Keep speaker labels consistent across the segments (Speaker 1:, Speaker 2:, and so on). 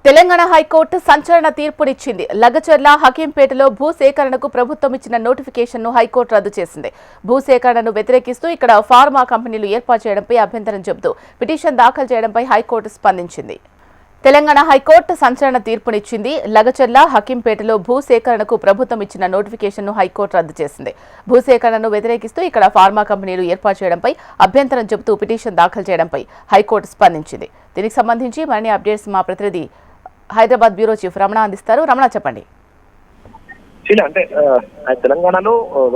Speaker 1: Telangana high court సంచలన తీర్పునిచ్చింది. లగచర్ల హకీంపేటలో భూసేకరణకు ప్రభుత్వం ఇచ్చిన నోటిఫికేషన్ను హైకోర్టు రద్దు చేసింది. భూసేకరణను వ్యతిరేకిస్తూ ఇక్కడ ఫార్మా కంపెనీలు ఏర్పాటు చేయడంపై అభ్యంతరం చెబుతూ పిటిషన్ దాఖలు చేయడంపై హైకోర్టు స్పందించింది. తెలంగాణ హైకోర్టు సంచలన తీర్పునిచ్చింది. లగచర్ల హకీంపేటలో భూసేకరణకు ప్రభుత్వం ఇచ్చిన నోటిఫికేషన్ను హైకోర్టు రద్దు చేసింది. భూసేకరణను వ్యతిరేకిస్తూ ఇక్కడ ఫార్మా కంపెనీలు ఏర్పాటు చేయడంపై అభ్యంతరం చెబుతూ పిటిషన్ దాఖలు చేయడంపై హైకోర్టు స్పందించింది. దీనికి సంబంధించి మరిన్ని అప్డేట్స్ మా ప్రతినిధి హైదరాబాద్ బ్యూరో చీఫ్ రమణ అందిస్తారు. రమణ, చెప్పండి.
Speaker 2: అంటే తెలంగాణలో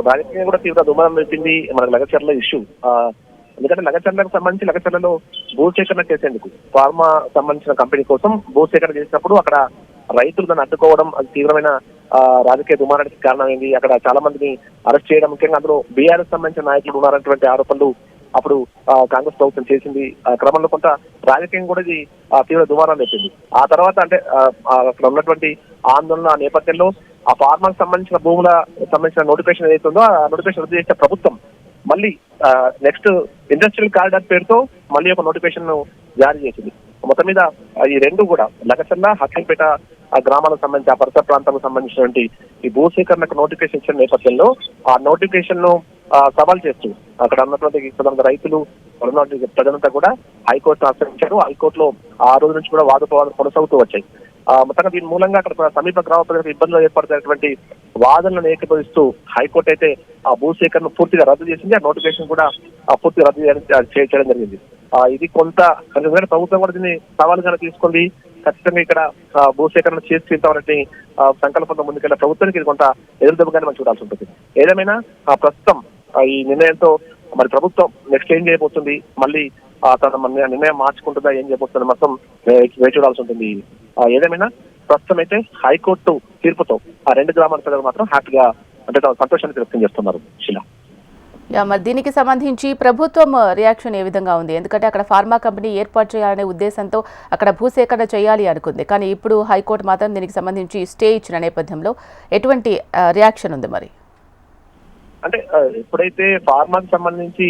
Speaker 2: రాజకీయంగా కూడా తీవ్ర దుమారం వేసింది మన లగచర్ల ఇష్యూ. ఎందుకంటే లగచర్లకు సంబంధించి లగచర్లలో భూసేకరణ చేసేందుకు ఫార్మా సంబంధించిన కంపెనీ కోసం భూసేకరణ చేసినప్పుడు అక్కడ రైతులు దాన్ని అడ్డుకోవడం అది తీవ్రమైన రాజకీయ దుమారానికి కారణమైంది. అక్కడ చాలా మందిని అరెస్ట్ చేయడం, ముఖ్యంగా అందులో బీఆర్ఎస్ సంబంధించిన నాయకులు ఉన్నారన్నటువంటి ఆరోపణలు అప్పుడు కాంగ్రెస్ ప్రభుత్వం చేసింది. ఆ క్రమంలో కొంత రాజకీయం కూడా ఇది తీవ్ర దుమారం తెచ్చింది. ఆ తర్వాత అంటే అక్కడ ఉన్నటువంటి ఆందోళన నేపథ్యంలో ఆ ఫార్మాకు సంబంధించిన భూముల సంబంధించిన నోటిఫికేషన్ ఏదైతే ఉందో ఆ నోటిఫికేషన్ రద్దు చేసిన ప్రభుత్వం మళ్ళీ నెక్స్ట్ ఇండస్ట్రియల్ కారిడార్ పేరుతో మళ్ళీ ఒక నోటిఫికేషన్ జారీ చేసింది. మొత్తం మీద ఈ రెండు కూడా లగచర్ల హకీంపేట ఆ గ్రామాలకు సంబంధించి ఆ పరిసర ప్రాంతాలకు సంబంధించినటువంటి ఈ భూసేకరణకు నోటిఫికేషన్ ఇచ్చిన నేపథ్యంలో ఆ నోటిఫికేషన్ ను సవాల్ చేస్తూ అక్కడ ఉన్నటువంటి రైతులు ప్రజలంతా కూడా హైకోర్టును ఆశ్రయించారు. హైకోర్టులో ఆ రోజు నుంచి కూడా వాదోపవాదాలు కొనసాగుతూ వచ్చాయి. మొత్తంగా దీని మూలంగా అక్కడ సమీప గ్రామ ప్రజలకు ఇబ్బందులు ఏర్పడుతున్నటువంటి వాదనలను ఏకీభవిస్తూ హైకోర్టు అయితే ఆ భూసేకరణ పూర్తిగా రద్దు చేసింది. ఆ నోటిఫికేషన్ కూడా పూర్తిగా రద్దు చేయడం జరిగింది. ఇది కొంత ప్రభుత్వం కూడా దీన్ని సవాలుగా తీసుకుంది. ఖచ్చితంగా ఇక్కడ భూసేకరణ చేసి తీరుతామని సంకల్పంతో ముందుకెళ్ళిన ప్రభుత్వానికి ఇది కొంత ఎదురుదెబ్బగానే మనం చూడాల్సి ఉంటుంది. ఏదేమైనా ప్రస్తుతం ఈ నిర్ణయంతో మరి ప్రభుత్వం నెక్స్ట్ ఏం చేయబోతుంది, మళ్ళీ తన నిర్ణయం మార్చుకుంటుందా, ఏం చేయబోతుంది మొత్తం వేచి చూడాల్సి ఉంటుంది. ఏదేమైనా ప్రస్తుతం అయితే హైకోర్టు తీర్పుతో ఆ రెండు గ్రామాల ప్రజలు మాత్రం హ్యాపీగా అంటే సంతోషాన్ని వ్యక్తం చేస్తున్నారు. శిలా,
Speaker 1: మరి దీనికి సంబంధించి ప్రభుత్వం రియాక్షన్ ఏ విధంగా ఉంది? ఎందుకంటే అక్కడ ఫార్మా కంపెనీ ఏర్పాటు చేయాలనే ఉద్దేశంతో అక్కడ భూసేకరణ చేయాలి అనుకుంది, కానీ ఇప్పుడు హైకోర్టు మాత్రం దీనికి సంబంధించి స్టే ఇచ్చిన నేపథ్యంలో ఎటువంటి రియాక్షన్ ఉంది? మరి
Speaker 2: అంటే ఎప్పుడైతే ఫార్మాకి సంబంధించి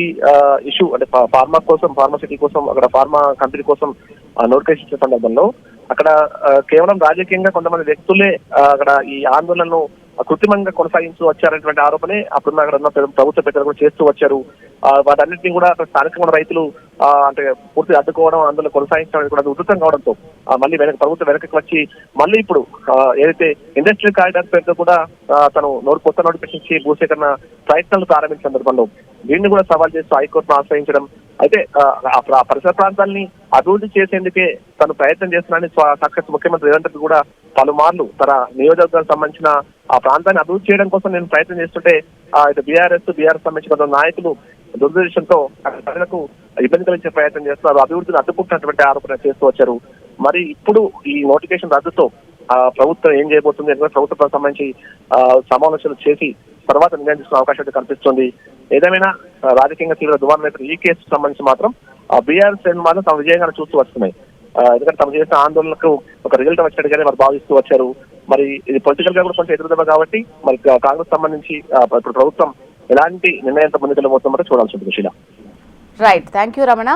Speaker 2: ఇష్యూ అంటే ఫార్మా కోసం ఫార్మాసిటీ కోసం అక్కడ ఫార్మా కంపెనీ కోసం నోటిఫికేషన్ ఇచ్చే సందర్భంలో అక్కడ కేవలం రాజకీయంగా కొంతమంది వ్యక్తులే అక్కడ ఈ ఆందోళనను కృత్రిమంగా కొనసాగించు వచ్చారనేటువంటి ఆరోపణే అప్పుడు అక్కడ ఉన్న ప్రభుత్వ పెద్దలు కూడా చేస్తూ వచ్చారు. వాటన్నింటినీ కూడా అక్కడ స్థానికంగా రైతులు అంటే పూర్తిగా అడ్డుకోవడం, ఆందోళన కొనసాగించడం కూడా ఉధృతం కావడంతో మళ్ళీ ప్రభుత్వం వెనక్కి వచ్చి మళ్ళీ ఇప్పుడు ఏదైతే ఇండస్ట్రియల్ కారిడార్ పేరుతో కూడా తను కొత్త నోటిఫికేషన్ ఇచ్చి భూసేకరణ ప్రయత్నాలు ప్రారంభించిన సందర్భంలో దీన్ని కూడా సవాల్ చేస్తూ హైకోర్టును ఆశ్రయించడం, అయితే ఆ పరిసర ప్రాంతాలని అభివృద్ధి చేసేందుకే తను ప్రయత్నం చేస్తున్నానని సాక్షాత్ ముఖ్యమంత్రి రేవంత్ రెడ్డి కూడా పలుమార్లు తన నియోజకవర్గానికి సంబంధించిన ఆ ప్రాంతాన్ని అభివృద్ధి చేయడం కోసం నేను ప్రయత్నం చేస్తుంటే బీఆర్ఎస్ సంబంధించిన కొంత నాయకులు దురదృష్టంతో ప్రజలకు ఇబ్బంది కలిగించే ప్రయత్నం చేస్తున్నారు, అభివృద్ధిని అడ్డుకుంటున్నటువంటి ఆరోపణ చేస్తూ వచ్చారు. మరి ఇప్పుడు ఈ నోటిఫికేషన్ రద్దుతో ప్రభుత్వం ఏం చేయబోతుంది అంటే ప్రభుత్వం సంబంధించి సమావేశాలు చేసి తర్వాత నిర్ణయం తీసుకునే అవకాశం కనిపిస్తుంది. ఏదేమైనా రాజకీయంగా తీవ్ర దుమారం ఈ కేసుకు సంబంధించి మాత్రం బీఆర్ఎస్ మాత్రం తమ విజయంగా చూస్తూ వస్తున్నాయి. ఎందుకంటే తమ చేసిన ఆందోళనకు ఒక రిజల్ట్ వచ్చినట్టుగానే మరి భావిస్తూ వచ్చారు. మరి ఇది పొలిటికల్ గా కూడా కొంచెం ఎదురుదెబ్బ కాబట్టి మరి కాంగ్రెస్ సంబంధించి ఇప్పుడు ప్రభుత్వం ఎలాంటి నిర్ణయంతో ముందుకెళ్ళబోతుందో చూడాల్సి ఉంటుంది.
Speaker 1: Right, thank you Ramana.